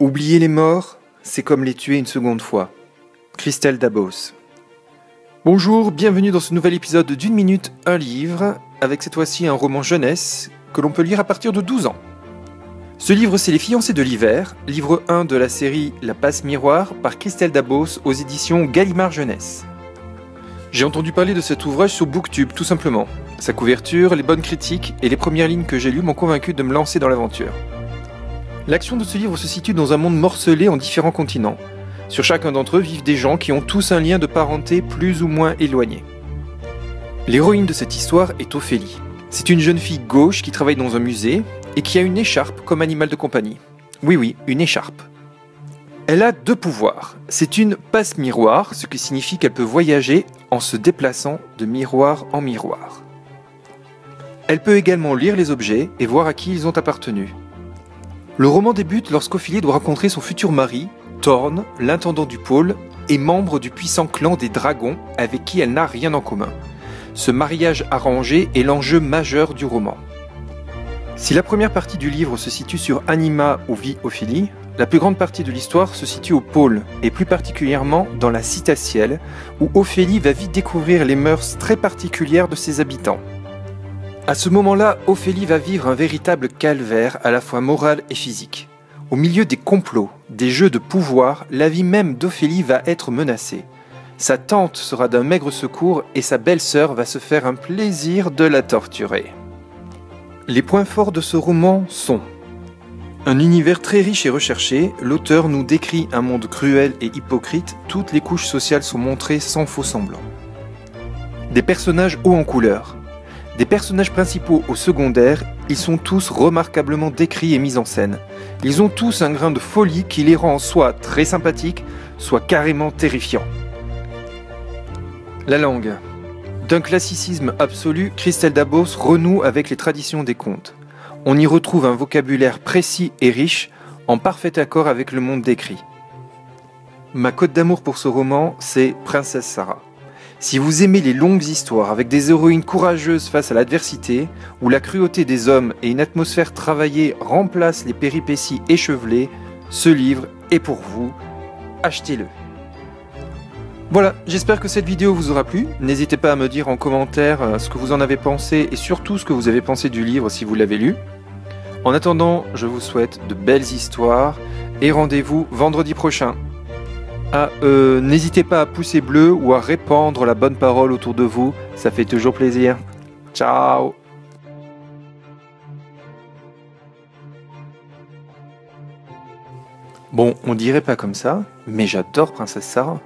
Oublier les morts, c'est comme les tuer une seconde fois. Christelle Dabos. Bonjour, bienvenue dans ce nouvel épisode d'une minute, un livre, avec cette fois-ci un roman jeunesse que l'on peut lire à partir de 12 ans. Ce livre, c'est Les Fiancés de l'hiver, livre 1 de la série La Passe Miroir par Christelle Dabos aux éditions Gallimard Jeunesse. J'ai entendu parler de cet ouvrage sur Booktube, tout simplement. Sa couverture, les bonnes critiques et les premières lignes que j'ai lues m'ont convaincu de me lancer dans l'aventure. L'action de ce livre se situe dans un monde morcelé en différents continents. Sur chacun d'entre eux vivent des gens qui ont tous un lien de parenté plus ou moins éloigné. L'héroïne de cette histoire est Ophélie. C'est une jeune fille gauche qui travaille dans un musée et qui a une écharpe comme animal de compagnie. Oui, une écharpe. Elle a 2 pouvoirs. C'est une passe-miroir, ce qui signifie qu'elle peut voyager en se déplaçant de miroir en miroir. Elle peut également lire les objets et voir à qui ils ont appartenu. Le roman débute lorsqu'Ophélie doit rencontrer son futur mari, Thorn, l'intendant du pôle, et membre du puissant clan des dragons avec qui elle n'a rien en commun. Ce mariage arrangé est l'enjeu majeur du roman. Si la première partie du livre se situe sur Anima où vit Ophélie, la plus grande partie de l'histoire se situe au pôle, et plus particulièrement dans la Citaciel, où Ophélie va vite découvrir les mœurs très particulières de ses habitants. À ce moment-là, Ophélie va vivre un véritable calvaire à la fois moral et physique. Au milieu des complots, des jeux de pouvoir, la vie même d'Ophélie va être menacée. Sa tante sera d'un maigre secours et sa belle-sœur va se faire un plaisir de la torturer. Les points forts de ce roman sont: un univers très riche et recherché, l'auteur nous décrit un monde cruel et hypocrite, toutes les couches sociales sont montrées sans faux semblant. Des personnages hauts en couleur. Des personnages principaux aux secondaires, ils sont tous remarquablement décrits et mis en scène. Ils ont tous un grain de folie qui les rend soit très sympathiques, soit carrément terrifiants. La langue. D'un classicisme absolu, Christelle Dabos renoue avec les traditions des contes. On y retrouve un vocabulaire précis et riche, en parfait accord avec le monde décrit. Ma cote d'amour pour ce roman, c'est Princesse Sarah. Si vous aimez les longues histoires avec des héroïnes courageuses face à l'adversité, où la cruauté des hommes et une atmosphère travaillée remplacent les péripéties échevelées, ce livre est pour vous. Achetez-le. Voilà, j'espère que cette vidéo vous aura plu. N'hésitez pas à me dire en commentaire ce que vous en avez pensé et surtout ce que vous avez pensé du livre si vous l'avez lu. En attendant, je vous souhaite de belles histoires et rendez-vous vendredi prochain. N'hésitez pas à poucer bleu ou à répandre la bonne parole autour de vous, ça fait toujours plaisir. Ciao! Bon, on dirait pas comme ça, mais j'adore Princesse Sarah.